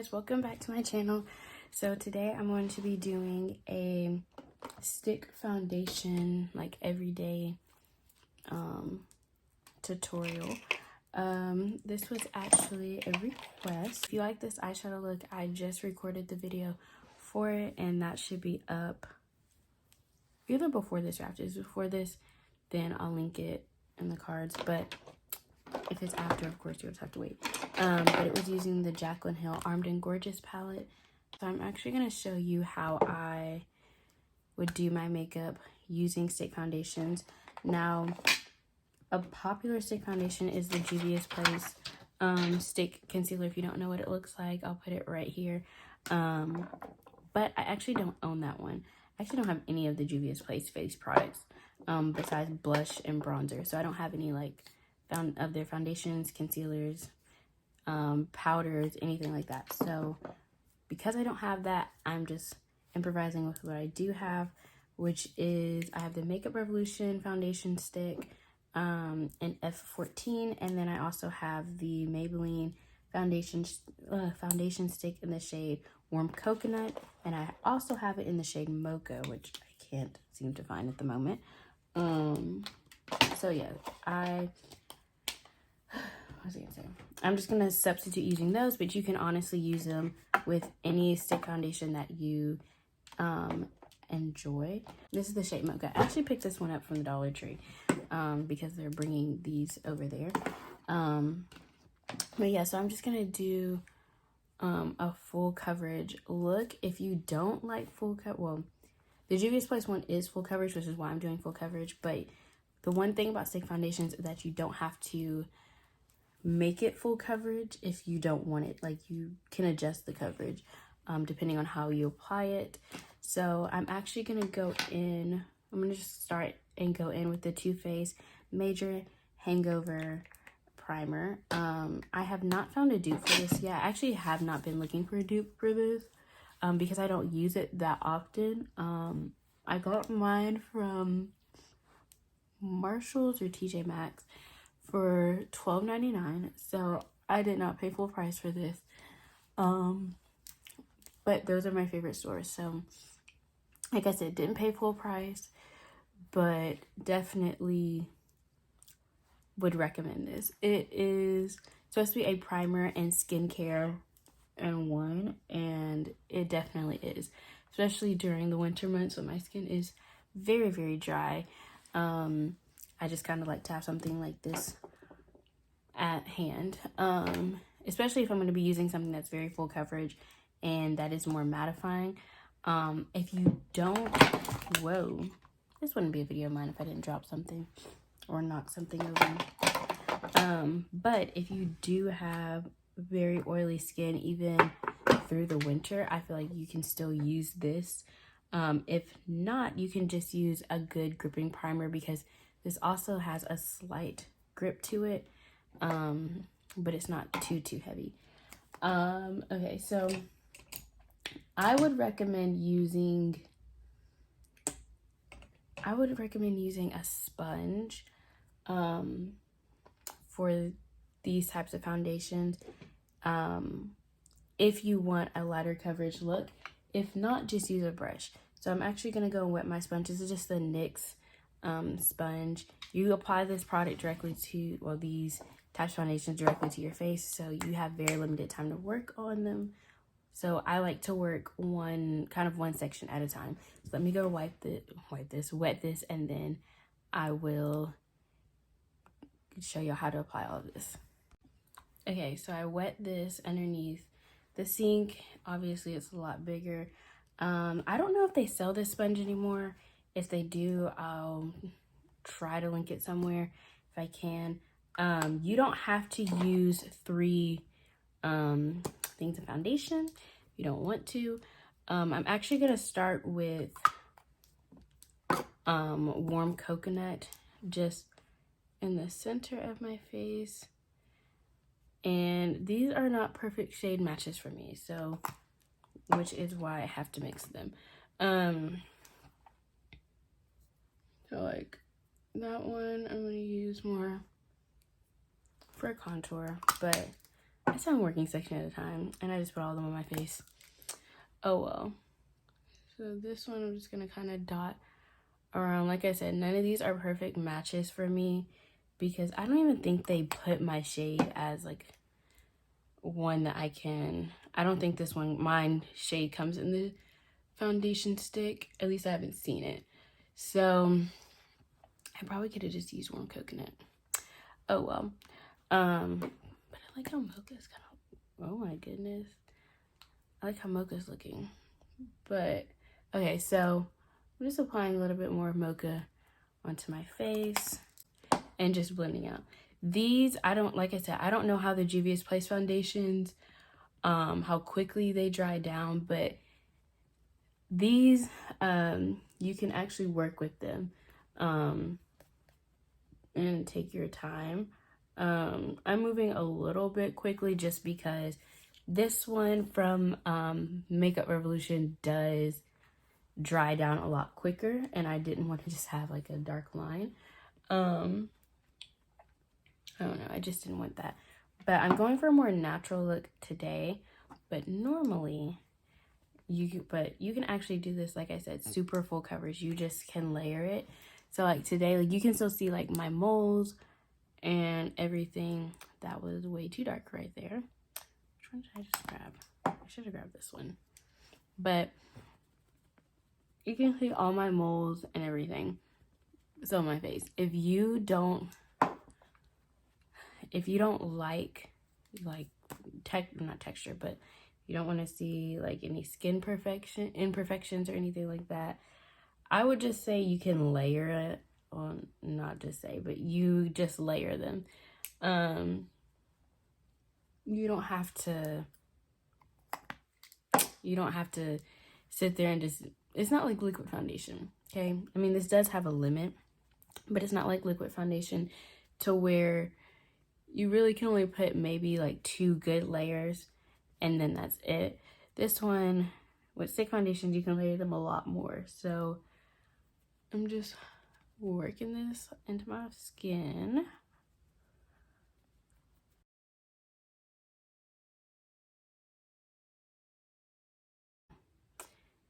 guys, welcome back to my channel. So today I'm going to be doing a stick foundation like everyday tutorial. This was actually a request. If you like this eyeshadow look, I just recorded the video for it and that should be up either before this or after. If it's before this, then I'll link it in the cards, but if it's after, of course, you'll just have to wait. But it was using the Jaclyn Hill Armed and Gorgeous palette. So I'm actually going to show you how I would do my makeup using stick foundations. Now, a popular stick foundation is the Juvia's Place stick concealer. If you don't know what it looks like, I'll put it right here. But I actually don't own that one. I actually don't have any of the Juvia's Place face products besides blush and bronzer. So I don't have any like of their foundations, concealers, powders, anything like that. So because I don't have that, I'm just improvising with what I do have, which is I have the Makeup Revolution foundation stick in F14, and then I also have the Maybelline foundation stick in the shade Warm Coconut, and I also have it in the shade Mocha, which I can't seem to find at the moment. So yeah, I'm just gonna substitute using those, but you can honestly use them with any stick foundation that you enjoy. This is the shade Mocha. I actually picked this one up from the Dollar Tree because they're bringing these over there. But yeah, so I'm just gonna do a full coverage look. If you don't like full well, the Juvia's Place one is full coverage, which is why I'm doing full coverage. But the one thing about stick foundations is that you don't have to make it full coverage if you don't want it. Like, you can adjust the coverage depending on how you apply it. So I'm actually gonna go in, I'm gonna just start and go in with the Too Faced Major Hangover primer. I have not found a dupe for this yet. I actually have not been looking for a dupe for this because I don't use it that often. I got mine from Marshalls or TJ Maxx for $12.99, so I did not pay full price for this. But those are my favorite stores, so like I said, didn't pay full price, but definitely would recommend this. It is supposed to be a primer and skincare in one, and it definitely is, especially during the winter months when my skin is very, very dry. I just kind of like to have something like this at hand, especially if I'm going to be using something that's very full coverage and that is more mattifying. If you don't, whoa, this wouldn't be a video of mine if I didn't drop something or knock something over. But if you do have very oily skin, even through the winter, I feel like you can still use this. If not, you can just use a good gripping primer because this also has a slight grip to it, but it's not too heavy. Okay, so I would recommend using a sponge for these types of foundations if you want a lighter coverage look. If not, just use a brush. So I'm actually going to go and wet my sponge. This is just the Nyx sponge. You apply this product directly to, well, these types of foundations directly to your face, so you have very limited time to work on them. So I like to work one section at a time. So let me go wet this, and then I will show you how to apply all of this. Okay, so I wet this underneath the sink. Obviously, it's a lot bigger. I don't know if they sell this sponge anymore. If they do, I'll try to link it somewhere if I can. You don't have to use 3 things of foundation if you don't want to. I'm actually going to start with Warm Coconut just in the center of my face. And these are not perfect shade matches for me, so which is why I have to mix them. So like that one I'm going to use more for contour, but It's one working section at a time, and I just put all of them on my face. Oh well. So this one I'm just gonna kind of dot around. Like I said, none of these are perfect matches for me because I don't even think they put my shade as like one that I don't think this one, mine shade comes in the foundation stick. At least I haven't seen it. So I probably could have just used warm coconut. Oh well. But I like how mocha's kind of, oh my goodness. I like how mocha's looking. But okay, so I'm just applying a little bit more mocha onto my face and just blending out. These, like I said, I don't know how the Juvia's Place foundations, how quickly they dry down, but these, you can actually work with them and take your time. I'm moving a little bit quickly just because this one from Makeup Revolution does dry down a lot quicker, and I didn't want to just have like a dark line. I don't know, I just didn't want that. But I'm going for a more natural look today. But normally, you can actually do this, like I said, super full coverage. You just can layer it. So like today, like you can still see like my moles and everything. That was way too dark right there. Which one should I just grab? I should have grabbed this one. But you can see all my moles and everything. So on my face. If you don't like not texture, but you don't want to see like any skin imperfections or anything like that, I would just say you can layer it on, not just say, but you just layer them. You don't have to sit there and just, it's not like liquid foundation, okay? I mean, this does have a limit, but it's not like liquid foundation to where you really can only put maybe like 2 good layers and then that's it. This one, with stick foundations, you can layer them a lot more. So I'm just working this into my skin.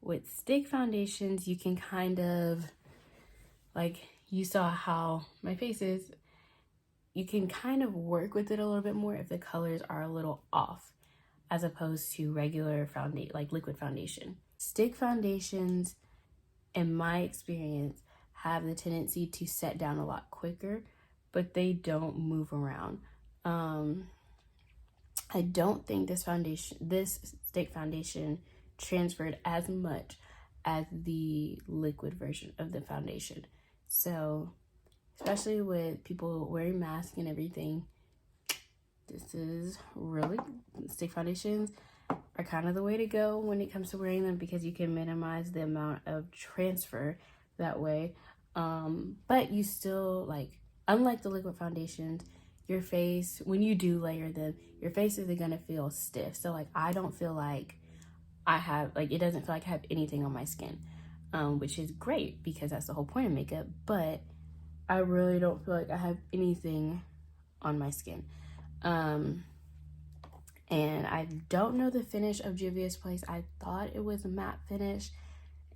With stick foundations, you can kind of, like you saw how my face is, you can kind of work with it a little bit more if the colors are a little off, as opposed to regular foundation, like liquid foundation. Stick foundations, in my experience, have the tendency to set down a lot quicker, but they don't move around. I don't think this stick foundation transferred as much as the liquid version of the foundation. So, especially with people wearing masks and everything, this is really, stick foundations are kind of the way to go when it comes to wearing them because you can minimize the amount of transfer that way. But you still, like, unlike the liquid foundations, your face, when you do layer them, your face isn't gonna feel stiff. So like, I don't feel like I have, like, it doesn't feel like I have anything on my skin, which is great because that's the whole point of makeup. But I really don't feel like I have anything on my skin. And I don't know the finish of Juvia's Place. I thought it was a matte finish,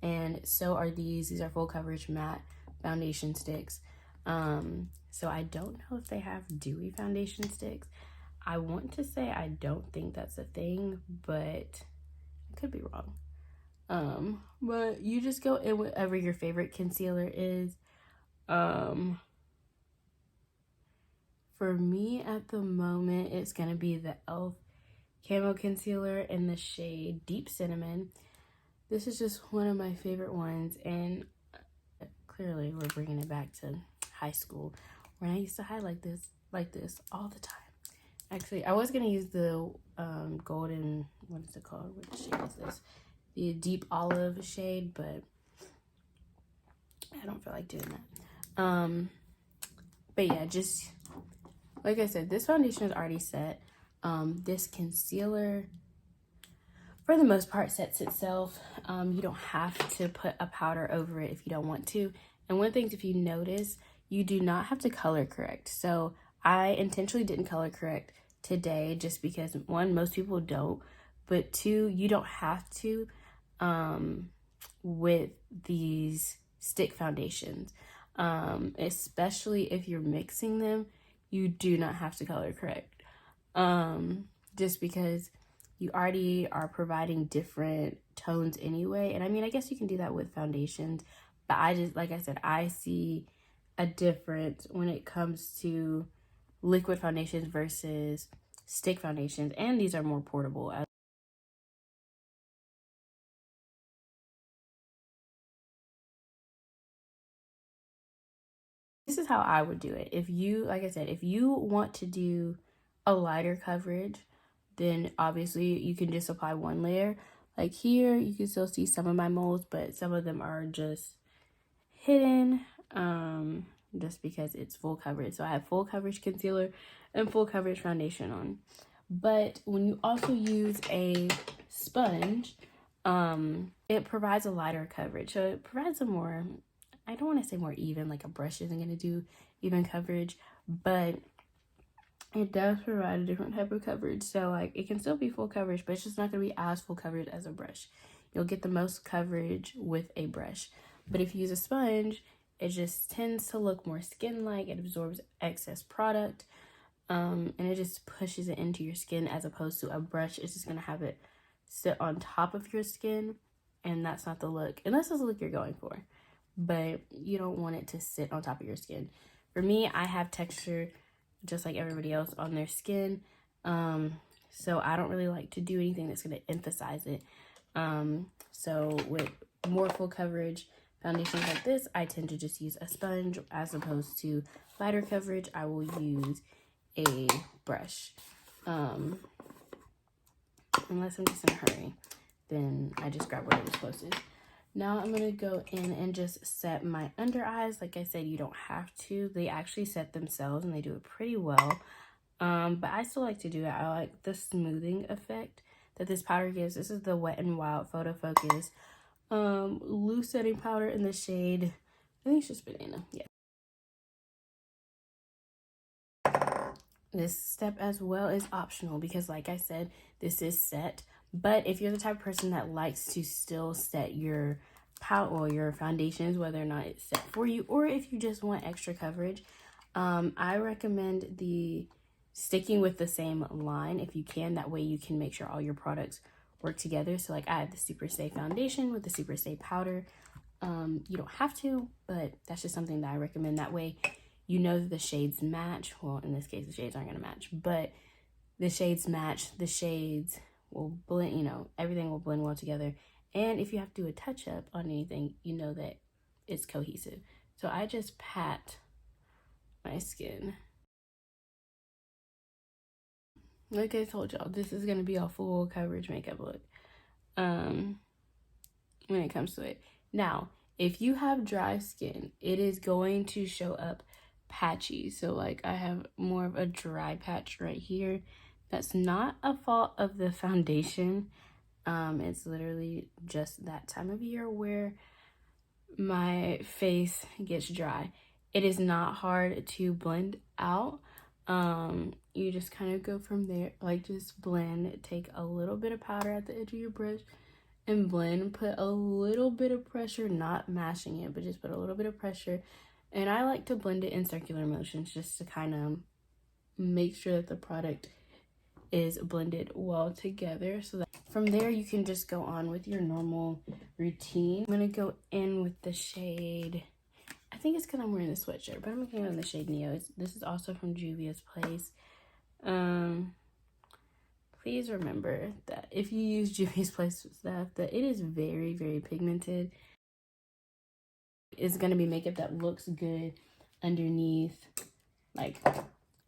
and so are these. These are full coverage matte foundation sticks. So I don't know if they have dewy foundation sticks. I want to say I don't think that's a thing, but I could be wrong. But you just go in whatever your favorite concealer is. For me at the moment, it's gonna be the e.l.f. Camo Concealer in the shade Deep Cinnamon. This is just one of my favorite ones, and clearly we're bringing it back to high school when I used to highlight this like this all the time. Actually, I was gonna use the golden, what is it called? What shade is this? The Deep Olive shade, but I don't feel like doing that. But yeah, just like I said, this foundation is already set. This concealer, for the most part, sets itself. You don't have to put a powder over it if you don't want to. And one thing, if you notice, you do not have to color correct. So I intentionally didn't color correct today, just because one, most people don't, but two, you don't have to with these stick foundations, especially if you're mixing them. You do not have to color correct, just because you already are providing different tones anyway. And I mean, I guess you can do that with foundations, but I just, like I said, I see a difference when it comes to liquid foundations versus stick foundations, and these are more portable. This is how I would do it. If you, like I said, if you want to do a lighter coverage, then obviously you can just apply one layer. Like here, you can still see some of my molds, but some of them are just hidden, just because it's full coverage. So I have full coverage concealer and full coverage foundation on. But when you also use a sponge, it provides a lighter coverage. So it provides a more, I don't want to say more even, like a brush isn't going to do even coverage, but it does provide a different type of coverage. So like it can still be full coverage, but it's just not going to be as full coverage as a brush. You'll get the most coverage with a brush. But if you use a sponge, it just tends to look more skin-like. It absorbs excess product, and it just pushes it into your skin, as opposed to a brush. It's just going to have it sit on top of your skin, and that's not the look, unless that's the look you're going for. But you don't want it to sit on top of your skin. For me, I have texture just like everybody else on their skin, so I don't really like to do anything that's going to emphasize it. So with more full coverage foundations like this, I tend to just use a sponge, as opposed to lighter coverage, I will use a brush. Unless I'm just in a hurry, then I just grab whatever's closest. Now I'm going to go in and just set my under eyes. Like I said, you don't have to. They actually set themselves and they do it pretty well. But I still like to do it. I like the smoothing effect that this powder gives. This is the Wet n Wild Photo Focus loose setting powder in the shade, I think it's just banana. Yeah. This step as well is optional because, like I said, this is set. But if you're the type of person that likes to still set your powder or your foundations, whether or not it's set for you, or if you just want extra coverage, I recommend the sticking with the same line if you can. That way you can make sure all your products work together. So like I have the Super Stay foundation with the Super Stay powder. You don't have to, but that's just something that I recommend. That way you know that the shades match. Well, in this case, the shades aren't going to match, but the shades match. The shades will blend, you know, everything will blend well together. And if you have to do a touch up on anything, you know that it's cohesive. So I just pat my skin. Like I told y'all, this is going to be a full coverage makeup look when it comes to it. Now, if you have dry skin, it is going to show up patchy. So like I have more of a dry patch right here. That's not a fault of the foundation. It's literally just that time of year where my face gets dry. It is not hard to blend out. You just kind of go from there, like just blend, take a little bit of powder at the edge of your brush and blend, put a little bit of pressure, not mashing it, but just put a little bit of pressure. And I like to blend it in circular motions just to kind of make sure that the product is blended well together. So that from there you can just go on with your normal routine. I'm gonna go in with the shade, I think it's because I'm wearing the sweatshirt, but I'm going in the shade Neo. This is also from Juvia's Place. Please remember that if you use Juvia's Place stuff, that it is very, very pigmented. It's going to be makeup that looks good underneath. Like,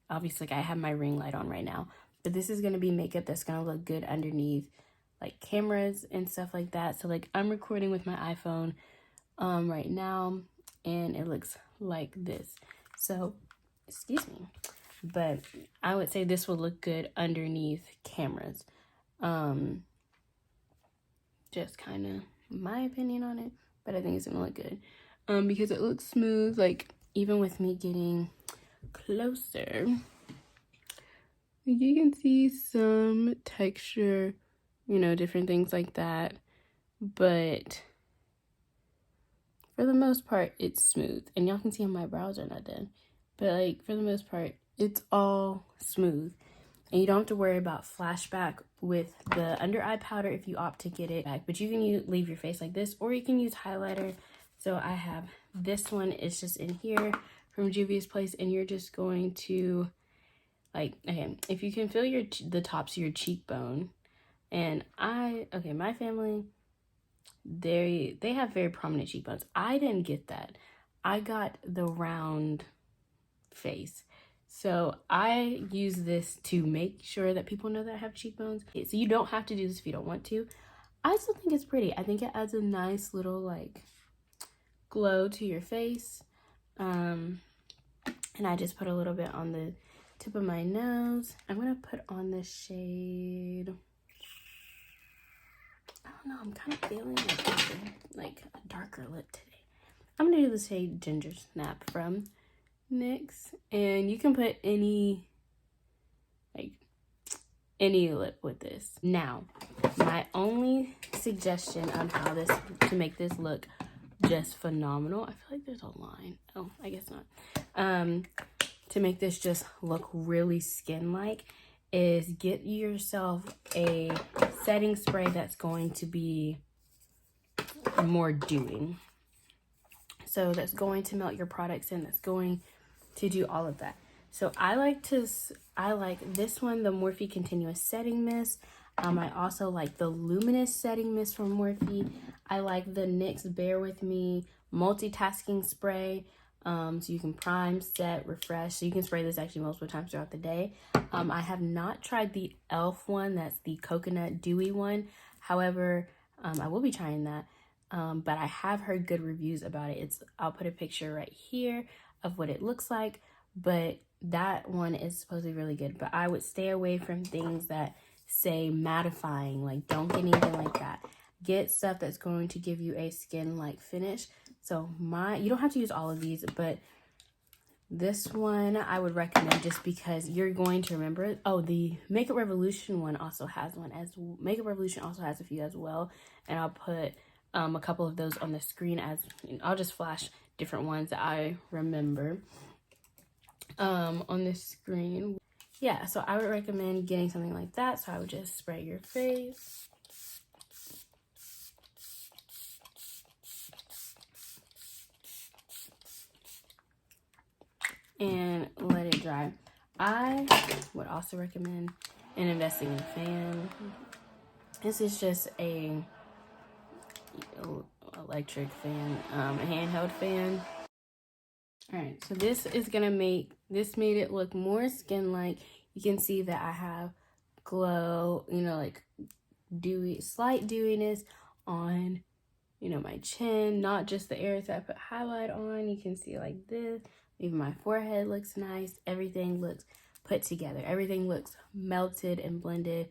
obviously, like I have my ring light on right now. But this is going to be makeup that's going to look good underneath, like, cameras and stuff like that. So, like, I'm recording with my iPhone right now, and it looks like this. So, excuse me. But I would say this would look good underneath cameras. Just kind of my opinion on it, but I think it's gonna look good. Because it looks smooth, like even with me getting closer, You can see some texture, you know, different things like that, but for the most part, it's smooth. And y'all can see how my brows are not done, but like for the most part, it's all smooth. And you don't have to worry about flashback with the under eye powder if you opt to get it back. But you can leave your face like this, or you can use highlighter. So I have this one. It's just in here from Juvia's Place, and you're just going to, like, okay, if you can feel the tops of your cheekbone. And my family, they have very prominent cheekbones. I didn't get that. I got the round face. So I use this to make sure that people know that I have cheekbones. So you don't have to do this if you don't want to. I still think it's pretty. I think it adds a nice little like glow to your face. And I just put a little bit on the tip of my nose. I'm gonna put on this shade. I don't know, I'm kind of feeling like a darker lip today. I'm gonna do the shade Ginger Snap from Nyx, and you can put any lip with this. Now, my only suggestion on how to make this look just phenomenal. I feel like there's a line. Oh, I guess not. To make this just look really skin-like is get yourself a setting spray that's going to be more dewy. So that's going to melt your products in, that's going to do all of that. So I like this one, the Morphe Continuous Setting Mist. I also like the Luminous Setting Mist from Morphe. I like the Nyx Bear with Me Multitasking Spray. So you can prime, set, refresh. So you can spray this actually multiple times throughout the day. I have not tried the e.l.f. one. That's the coconut dewy one. However, I will be trying that. But I have heard good reviews about it. I'll put a picture right here of what it looks like. But that one is supposed to be really good. But I would stay away from things that say mattifying. Like, don't get anything like that. Get stuff that's going to give you a skin-like finish. So you don't have to use all of these, but this one I would recommend just because you're going to remember it. Oh, the Makeup Revolution one also has one. Makeup Revolution also has a few as well. And I'll put a couple of those on the screen I'll just flash different ones that I remember on the screen. Yeah, so I would recommend getting something like that. So I would just spray your face. And let it dry. I would also recommend investing in a fan. This is just a electric fan, a handheld fan. Alright, so this made it look more skin-like. You can see that I have glow, you know, like slight dewiness on, you know, my chin, not just the areas that I put highlight on. You can see like this. Even my forehead looks nice. Everything looks put together. Everything looks melted and blended.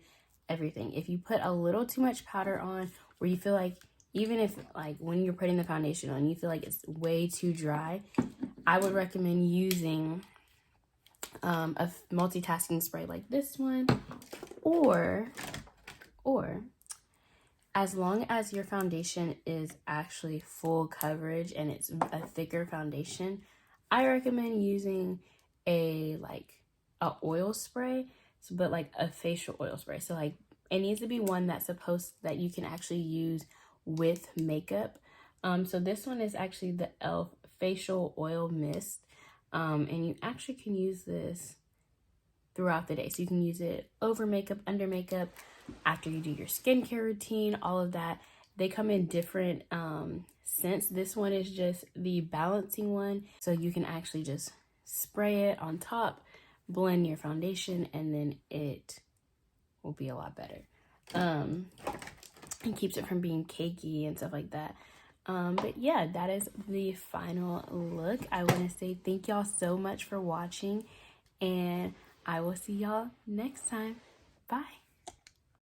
Everything. If you put a little too much powder on, where you feel like, even if like when you're putting the foundation on, you feel like it's way too dry, I would recommend using a multitasking spray like this one, or as long as your foundation is actually full coverage and it's a thicker foundation, I recommend using a oil spray, but like a facial oil spray. So like it needs to be one that you can actually use with makeup. So this one is actually the e.l.f. Facial Oil Mist. And you actually can use this throughout the day. So you can use it over makeup, under makeup, after you do your skincare routine, all of that. They come in different scents. This one is just the balancing one. So you can actually just spray it on top, blend your foundation, and then it will be a lot better. It keeps it from being cakey and stuff like that. But yeah, that is the final look. I want to say thank y'all so much for watching, and I will see y'all next time. Bye.